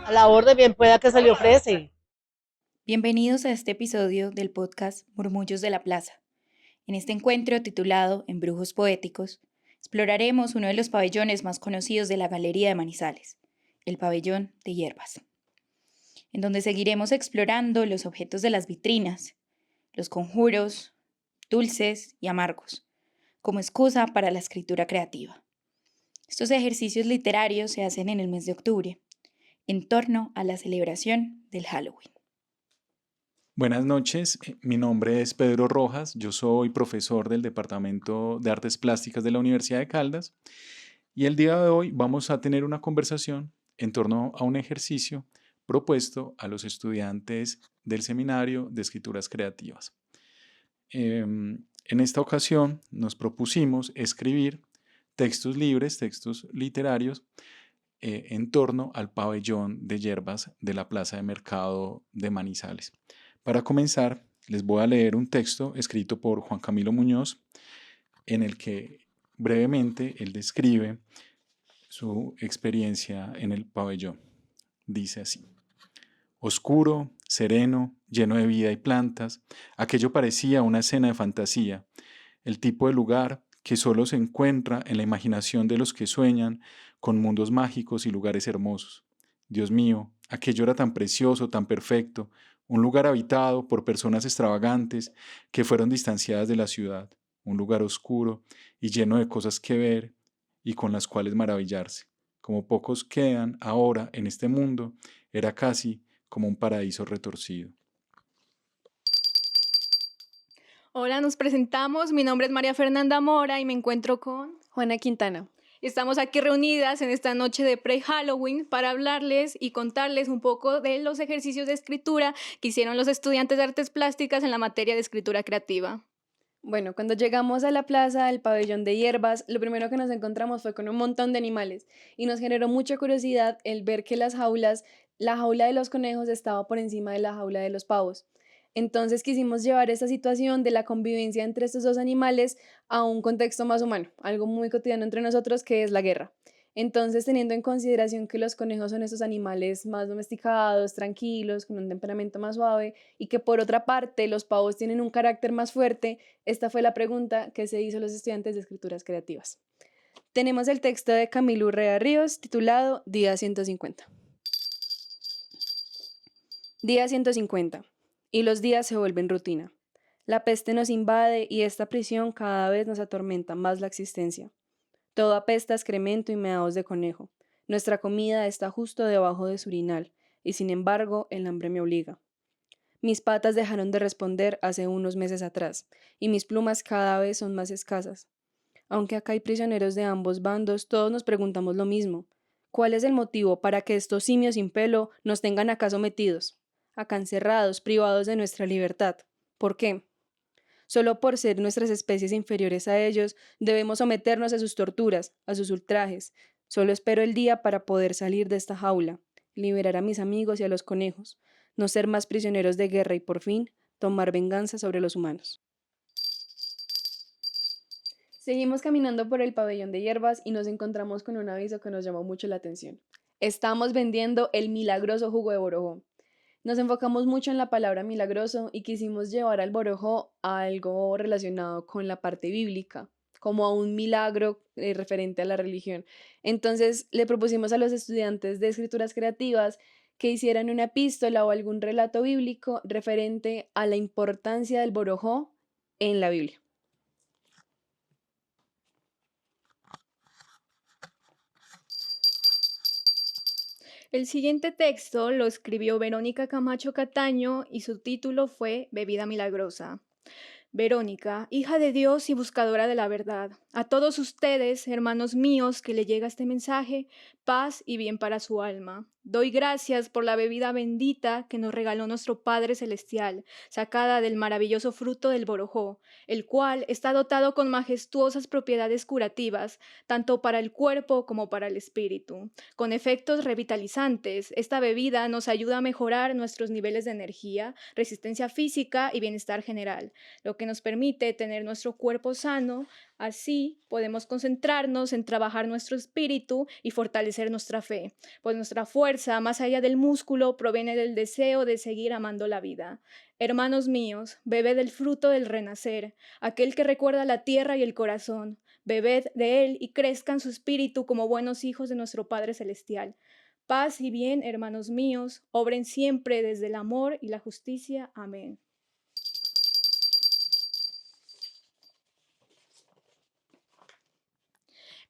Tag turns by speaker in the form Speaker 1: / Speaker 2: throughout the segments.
Speaker 1: A la orden, bien pueda que se le ofrece.
Speaker 2: Bienvenidos a este episodio del podcast Murmullos de la Plaza. En este encuentro titulado Embrujos Poéticos, exploraremos uno de los pabellones más conocidos de la Galería de Manizales, el pabellón de hierbas, en donde seguiremos explorando los objetos de las vitrinas, los conjuros, dulces y amargos, como excusa para la escritura creativa. Estos ejercicios literarios se hacen en el mes de octubre, en torno a la celebración del Halloween.
Speaker 3: Buenas noches, mi nombre es Pedro Rojas, yo soy profesor del Departamento de Artes Plásticas de la Universidad de Caldas y el día de hoy vamos a tener una conversación en torno a un ejercicio propuesto a los estudiantes del Seminario de Escrituras Creativas. En esta ocasión nos propusimos escribir textos libres, textos literarios, en torno al pabellón de hierbas de la Plaza de Mercado de Manizales. Para comenzar, les voy a leer un texto escrito por Juan Camilo Muñoz, en el que brevemente él describe su experiencia en el pabellón. Dice así: oscuro, sereno, lleno de vida y plantas, aquello parecía una escena de fantasía, el tipo de lugar que solo se encuentra en la imaginación de los que sueñan con mundos mágicos y lugares hermosos. Dios mío, aquello era tan precioso, tan perfecto, un lugar habitado por personas extravagantes que fueron distanciadas de la ciudad, un lugar oscuro y lleno de cosas que ver y con las cuales maravillarse. Como pocos quedan ahora en este mundo, era casi como un paraíso retorcido.
Speaker 4: Hola, nos presentamos. Mi nombre es María Fernanda Mora y me encuentro con
Speaker 5: Juana Quintana.
Speaker 4: Estamos aquí reunidas en esta noche de pre-Halloween para hablarles y contarles un poco de los ejercicios de escritura que hicieron los estudiantes de artes plásticas en la materia de escritura creativa.
Speaker 5: Bueno, cuando llegamos a la plaza del pabellón de hierbas, lo primero que nos encontramos fue con un montón de animales y nos generó mucha curiosidad el ver que la jaula de los conejos estaba por encima de la jaula de los pavos. Entonces quisimos llevar esta situación de la convivencia entre estos dos animales a un contexto más humano, algo muy cotidiano entre nosotros que es la guerra. Entonces, teniendo en consideración que los conejos son estos animales más domesticados, tranquilos, con un temperamento más suave, y que por otra parte los pavos tienen un carácter más fuerte, esta fue la pregunta que se hizo a los estudiantes de escrituras creativas. Tenemos el texto de Camilo Urrea Ríos titulado Día 150. Día 150. Y los días se vuelven rutina. La peste nos invade y esta prisión cada vez nos atormenta más la existencia. Todo apesta a excremento y meados de conejo. Nuestra comida está justo debajo de su urinal, y sin embargo el hambre me obliga. Mis patas dejaron de responder hace unos meses atrás, y mis plumas cada vez son más escasas. Aunque acá hay prisioneros de ambos bandos, todos nos preguntamos lo mismo. ¿Cuál es el motivo para que estos simios sin pelo nos tengan acá sometidos? Acá encerrados, privados de nuestra libertad. ¿Por qué? Solo por ser nuestras especies inferiores a ellos, debemos someternos a sus torturas, a sus ultrajes. Solo espero el día para poder salir de esta jaula, liberar a mis amigos y a los conejos, no ser más prisioneros de guerra y por fin tomar venganza sobre los humanos. Seguimos caminando por el pabellón de hierbas y nos encontramos con un aviso que nos llamó mucho la atención. Estamos vendiendo el milagroso jugo de borojó. Nos enfocamos mucho en la palabra milagroso y quisimos llevar al borojó a algo relacionado con la parte bíblica, como a un milagro referente a la religión. Entonces le propusimos a los estudiantes de escrituras creativas que hicieran una epístola o algún relato bíblico referente a la importancia del borojó en la Biblia.
Speaker 4: El siguiente texto lo escribió Verónica Camacho Cataño y su título fue Bebida Milagrosa. Verónica, hija de Dios y buscadora de la verdad, a todos ustedes, hermanos míos, que le llega este mensaje, paz y bien para su alma. Doy gracias por la bebida bendita que nos regaló nuestro Padre Celestial, sacada del maravilloso fruto del borojó, el cual está dotado con majestuosas propiedades curativas, tanto para el cuerpo como para el espíritu. Con efectos revitalizantes, esta bebida nos ayuda a mejorar nuestros niveles de energía, resistencia física y bienestar general, lo que nos permite tener nuestro cuerpo sano. Así podemos concentrarnos en trabajar nuestro espíritu y fortalecer nuestra fe, pues nuestra fuerza, más allá del músculo, proviene del deseo de seguir amando la vida. Hermanos míos, bebed del fruto del renacer, aquel que recuerda la tierra y el corazón. Bebed de él y crezcan su espíritu como buenos hijos de nuestro Padre Celestial. Paz y bien, hermanos míos, obren siempre desde el amor y la justicia. Amén.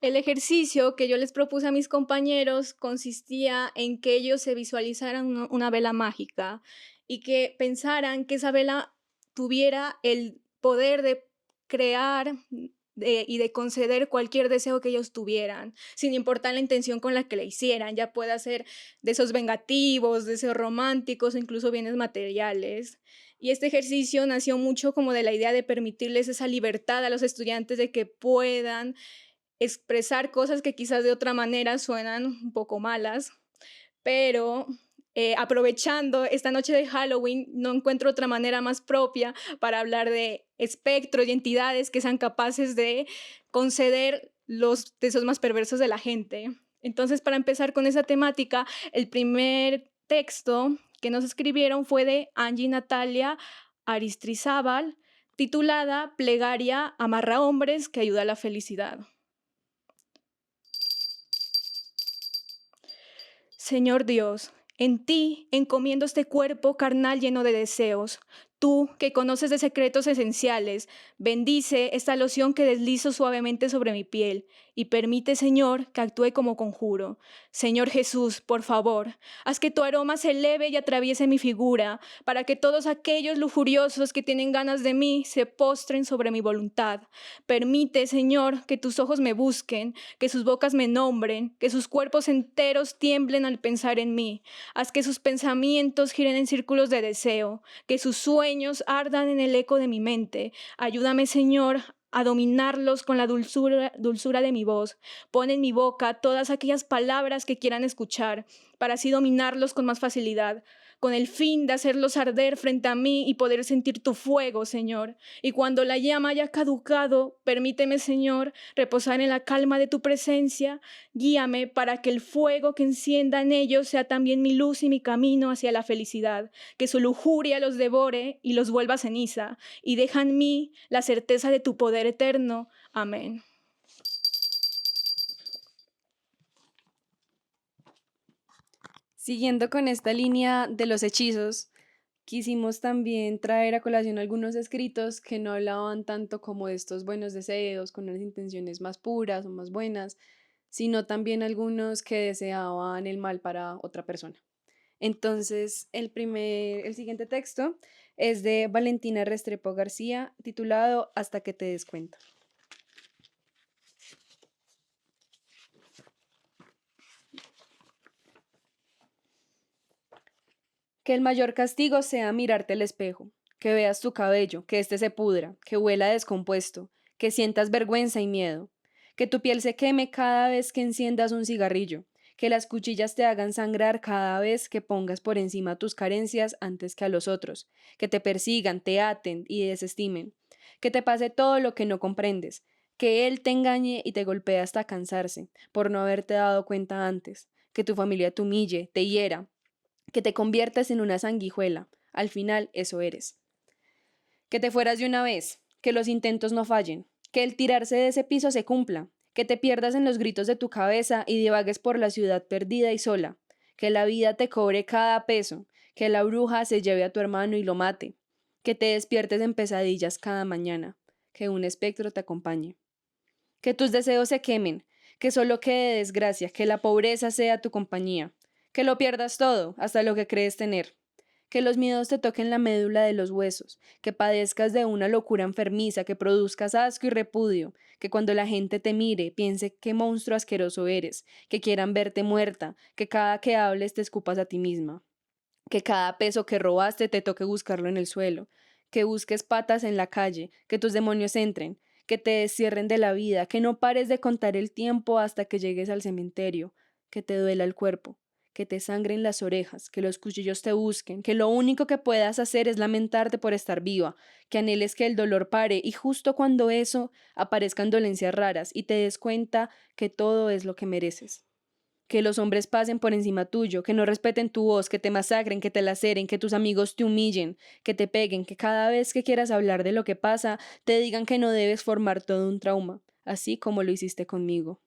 Speaker 4: El ejercicio que yo les propuse a mis compañeros consistía en que ellos se visualizaran una vela mágica y que pensaran que esa vela tuviera el poder de crear y de conceder cualquier deseo que ellos tuvieran, sin importar la intención con la que la hicieran, ya pueda ser deseos vengativos, deseos románticos o incluso bienes materiales. Y este ejercicio nació mucho como de la idea de permitirles esa libertad a los estudiantes de que puedan expresar cosas que quizás de otra manera suenan un poco malas, pero aprovechando esta noche de Halloween, no encuentro otra manera más propia para hablar de espectros y entidades que sean capaces de conceder los deseos más perversos de la gente. Entonces, para empezar con esa temática, el primer texto que nos escribieron fue de Angie Natalia Aristizábal, titulada Plegaria amarra hombres que ayuda a la felicidad. Señor Dios, en ti encomiendo este cuerpo carnal lleno de deseos. Tú, que conoces de secretos esenciales, bendice esta loción que deslizo suavemente sobre mi piel y permite, Señor, que actúe como conjuro. Señor Jesús, por favor, haz que tu aroma se eleve y atraviese mi figura, para que todos aquellos lujuriosos que tienen ganas de mí se postren sobre mi voluntad. Permite, Señor, que tus ojos me busquen, que sus bocas me nombren, que sus cuerpos enteros tiemblen al pensar en mí. Haz que sus pensamientos giren en círculos de deseo, que sus sueños ardan en el eco de mi mente. Ayúdame, Señor, a dominarlos con la dulzura de mi voz. Pon en mi boca todas aquellas palabras que quieran escuchar, para así dominarlos con más facilidad, con el fin de hacerlos arder frente a mí y poder sentir tu fuego, Señor. Y cuando la llama haya caducado, permíteme, Señor, reposar en la calma de tu presencia. Guíame para que el fuego que encienda en ellos sea también mi luz y mi camino hacia la felicidad. Que su lujuria los devore y los vuelva ceniza, y deja en mí la certeza de tu poder eterno. Amén.
Speaker 5: Siguiendo con esta línea de los hechizos, quisimos también traer a colación algunos escritos que no hablaban tanto como de estos buenos deseos, con unas intenciones más puras o más buenas, sino también algunos que deseaban el mal para otra persona. Entonces, el siguiente texto es de Valentina Restrepo García, titulado Hasta que te des cuenta. Que el mayor castigo sea mirarte al espejo, que veas tu cabello, que éste se pudra, que huela descompuesto, que sientas vergüenza y miedo, que tu piel se queme cada vez que enciendas un cigarrillo, que las cuchillas te hagan sangrar cada vez que pongas por encima tus carencias antes que a los otros, que te persigan, te aten y desestimen, que te pase todo lo que no comprendes, que él te engañe y te golpee hasta cansarse por no haberte dado cuenta antes, que tu familia te humille, te hiera, que te conviertas en una sanguijuela. Al final, eso eres. Que te fueras de una vez, que los intentos no fallen, que el tirarse de ese piso se cumpla, que te pierdas en los gritos de tu cabeza y divagues por la ciudad perdida y sola, que la vida te cobre cada peso, que la bruja se lleve a tu hermano y lo mate, que te despiertes en pesadillas cada mañana, que un espectro te acompañe. Que tus deseos se quemen, que solo quede desgracia, que la pobreza sea tu compañía, que lo pierdas todo, hasta lo que crees tener, que los miedos te toquen la médula de los huesos, que padezcas de una locura enfermiza, que produzcas asco y repudio, que cuando la gente te mire piense qué monstruo asqueroso eres, que quieran verte muerta, que cada que hables te escupas a ti misma, que cada peso que robaste te toque buscarlo en el suelo, que busques patas en la calle, que tus demonios entren, que te descierren de la vida, que no pares de contar el tiempo hasta que llegues al cementerio, que te duela el cuerpo, que te sangren las orejas, que los cuchillos te busquen, que lo único que puedas hacer es lamentarte por estar viva, que anheles que el dolor pare y justo cuando eso aparezcan dolencias raras y te des cuenta que todo es lo que mereces. Que los hombres pasen por encima tuyo, que no respeten tu voz, que te masacren, que te laceren, que tus amigos te humillen, que te peguen, que cada vez que quieras hablar de lo que pasa, te digan que no debes formar todo un trauma, así como lo hiciste conmigo.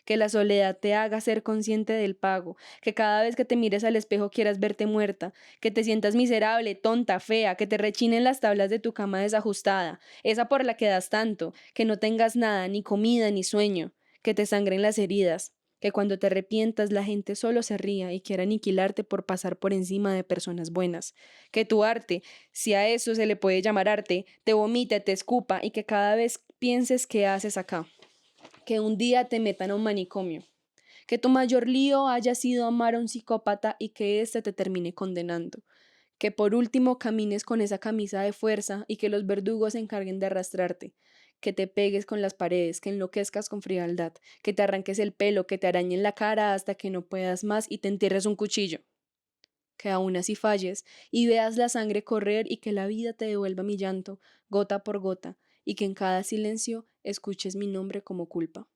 Speaker 5: Que la soledad te haga ser consciente del pago, que cada vez que te mires al espejo quieras verte muerta, que te sientas miserable, tonta, fea, que te rechinen las tablas de tu cama desajustada, esa por la que das tanto, que no tengas nada, ni comida, ni sueño, que te sangren las heridas, que cuando te arrepientas la gente solo se ría y quiera aniquilarte por pasar por encima de personas buenas, que tu arte, si a eso se le puede llamar arte, te vomite, te escupa y que cada vez pienses qué haces acá, que un día te metan a un manicomio, que tu mayor lío haya sido amar a un psicópata y que éste te termine condenando, que por último camines con esa camisa de fuerza y que los verdugos se encarguen de arrastrarte, que te pegues con las paredes, que enloquezcas con frialdad, que te arranques el pelo, que te arañen la cara hasta que no puedas más y te entierres un cuchillo, que aún así falles y veas la sangre correr y que la vida te devuelva mi llanto, gota por gota, y que en cada silencio escuches mi nombre como culpa.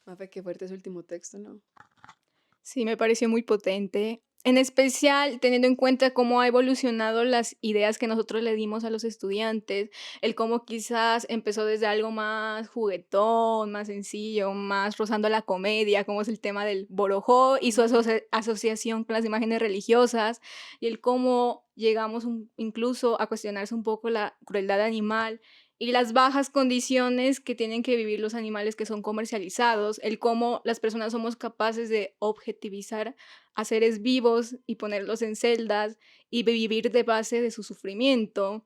Speaker 5: Mafe, qué fuerte ese último texto, ¿no?
Speaker 4: Sí, me pareció muy potente. En especial, teniendo en cuenta cómo ha evolucionado las ideas que nosotros le dimos a los estudiantes, el cómo quizás empezó desde algo más juguetón, más sencillo, más rozando la comedia, como es el tema del borojó y su asociación con las imágenes religiosas, y el cómo llegamos incluso a cuestionarse un poco la crueldad animal y las bajas condiciones que tienen que vivir los animales que son comercializados, el cómo las personas somos capaces de objetivizar a seres vivos y ponerlos en celdas y vivir de base de su sufrimiento.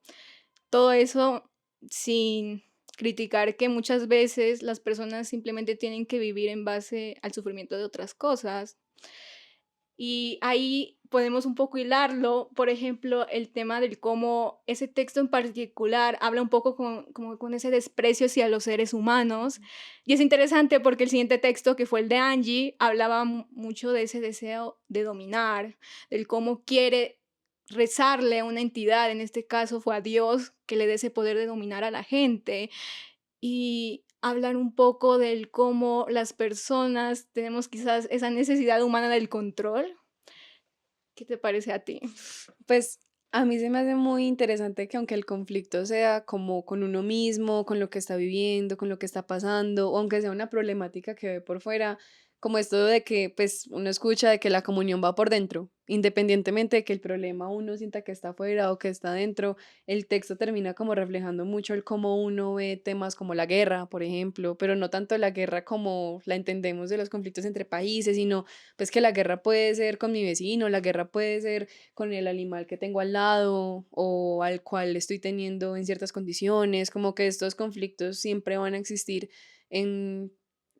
Speaker 4: Todo eso sin criticar que muchas veces las personas simplemente tienen que vivir en base al sufrimiento de otras cosas. Y ahí podemos un poco hilarlo, por ejemplo, el tema del cómo ese texto en particular habla un poco como con ese desprecio hacia los seres humanos. Y es interesante porque el siguiente texto, que fue el de Angie, hablaba mucho de ese deseo de dominar, del cómo quiere rezarle a una entidad, en este caso fue a Dios, que le dé ese poder de dominar a la gente. Y hablar un poco del cómo las personas tenemos quizás esa necesidad humana del control. ¿Qué te parece a ti?
Speaker 5: Pues a mí se me hace muy interesante que aunque el conflicto sea como con uno mismo, con lo que está viviendo, con lo que está pasando, o aunque sea una problemática que ve por fuera, como esto de que pues uno escucha de que la comunión va por dentro, independientemente de que el problema uno sienta que está afuera o que está dentro, el texto termina como reflejando mucho el cómo uno ve temas como la guerra, por ejemplo, pero no tanto la guerra como la entendemos de los conflictos entre países, sino pues que la guerra puede ser con mi vecino, la guerra puede ser con el animal que tengo al lado o al cual estoy teniendo en ciertas condiciones, como que estos conflictos siempre van a existir en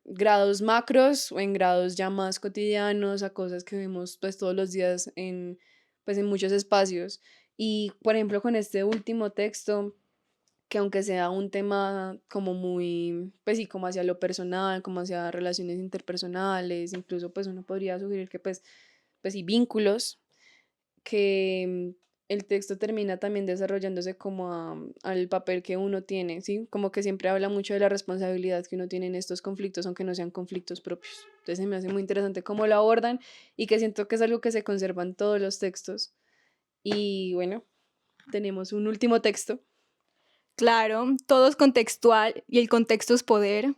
Speaker 5: grados macros o en grados ya más cotidianos, a cosas que vemos pues todos los días en pues en muchos espacios. Y por ejemplo con este último texto, que aunque sea un tema como muy, pues sí, como hacia lo personal, como hacia relaciones interpersonales, incluso pues uno podría sugerir que pues sí, vínculos, que el texto termina también desarrollándose como al papel que uno tiene, ¿sí? Como que siempre habla mucho de la responsabilidad que uno tiene en estos conflictos, aunque no sean conflictos propios. Entonces se me hace muy interesante cómo lo abordan y que siento que es algo que se conserva en todos los textos. Y bueno, tenemos un último texto.
Speaker 4: Claro, todo es contextual y el contexto es poder.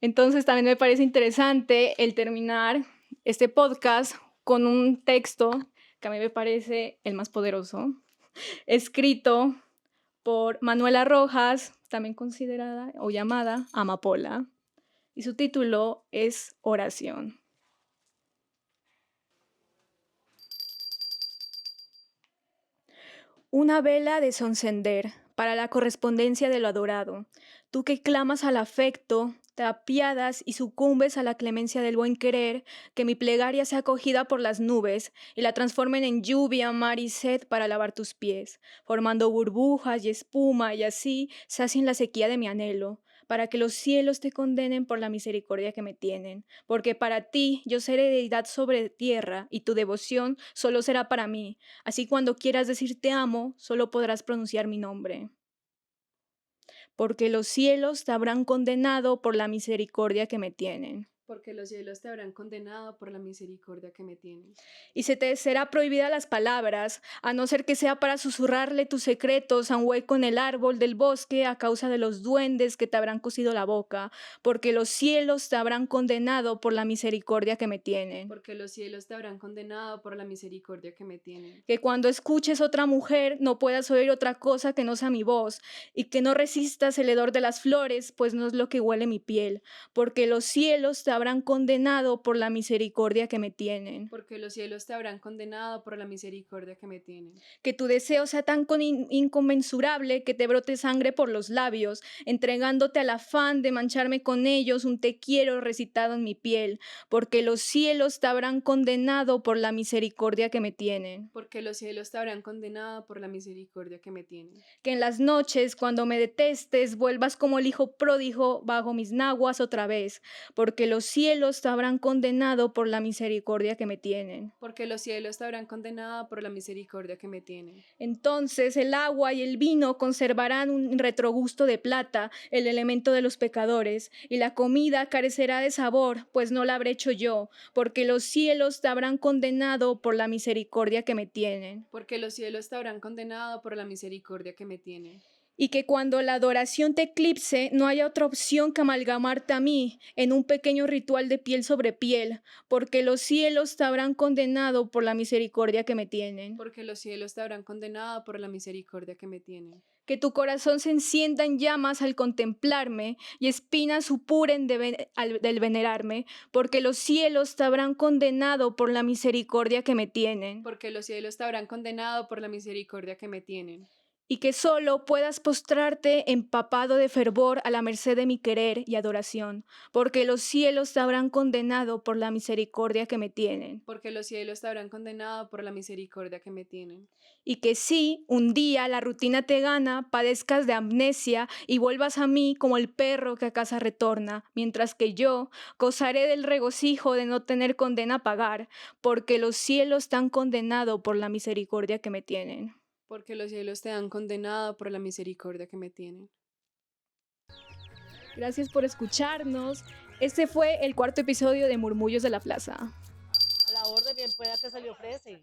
Speaker 4: Entonces también me parece interesante el terminar este podcast con un texto que a mí me parece el más poderoso, escrito por Manuela Rojas, también considerada o llamada Amapola, y su título es Oración. Una vela de soncender para la correspondencia de lo adorado. Tú que clamas al afecto, te apiadas y sucumbes a la clemencia del buen querer, que mi plegaria sea acogida por las nubes y la transformen en lluvia, mar y sed para lavar tus pies, formando burbujas y espuma y así sacien la sequía de mi anhelo. para que los cielos te condenen por la misericordia que me tienen. Porque para ti yo seré deidad sobre tierra, y tu devoción solo será para mí. Así cuando quieras decir te amo, solo podrás pronunciar mi nombre. Porque los cielos te habrán condenado por la misericordia que me tienen.
Speaker 5: Porque los cielos te habrán condenado por la misericordia que me tienen.
Speaker 4: Y se te será prohibida las palabras, a no ser que sea para susurrarle tus secretos a un hueco en el árbol del bosque a causa de los duendes que te habrán cosido la boca, porque los cielos te habrán condenado por la misericordia que me tienen.
Speaker 5: Porque los cielos te habrán condenado por la misericordia que me tienen.
Speaker 4: Que cuando escuches otra mujer no puedas oír otra cosa que no sea mi voz, y que no resistas el hedor de las flores, pues no es lo que huele mi piel, porque los cielos te habrán condenado por la misericordia que me tienen.
Speaker 5: Porque los cielos te habrán condenado por la misericordia que me tienen.
Speaker 4: Que tu deseo sea tan inconmensurable que te brote sangre por los labios, entregándote al afán de mancharme con ellos un te quiero recitado en mi piel, porque los cielos te habrán condenado por la misericordia que me tienen.
Speaker 5: Porque los cielos te habrán condenado por la misericordia que me tienen.
Speaker 4: Que en las noches, cuando me detestes, vuelvas como el hijo pródigo bajo mis naguas otra vez, porque los cielos te habrán condenado por la misericordia que me tienen.
Speaker 5: Porque los cielos te habrán condenado por la misericordia que me tienen.
Speaker 4: Entonces el agua y el vino conservarán un retrogusto de plata, el elemento de los pecadores, y la comida carecerá de sabor, pues no la habré hecho yo, porque los cielos te habrán condenado por la misericordia que me tienen.
Speaker 5: Porque los cielos te habrán condenado por la misericordia que me tienen.
Speaker 4: Y que cuando la adoración te eclipse, no haya otra opción que amalgamarte a mí en un pequeño ritual de piel sobre piel, porque los cielos te habrán condenado por la misericordia que me tienen.
Speaker 5: Porque los cielos te habrán condenado por la misericordia que me tienen.
Speaker 4: Que tu corazón se encienda en llamas al contemplarme y espinas supuren del venerarme, porque los cielos te habrán condenado por la misericordia que me tienen.
Speaker 5: Porque los cielos te habrán condenado por la misericordia que me tienen.
Speaker 4: Y que solo puedas postrarte empapado de fervor a la merced de mi querer y adoración, porque los cielos te habrán condenado por la misericordia que me tienen.
Speaker 5: Porque los cielos te habrán condenado por la misericordia que me tienen.
Speaker 4: Y que si un día la rutina te gana, padezcas de amnesia y vuelvas a mí como el perro que a casa retorna, mientras que yo gozaré del regocijo de no tener condena a pagar, porque los cielos te han condenado por la misericordia que me tienen.
Speaker 5: Porque los cielos te han condenado por la misericordia que me tienen.
Speaker 4: Gracias por escucharnos. Este fue el 4º episodio de Murmullos de la Plaza.
Speaker 1: A la orden bien pueda que se le ofrece.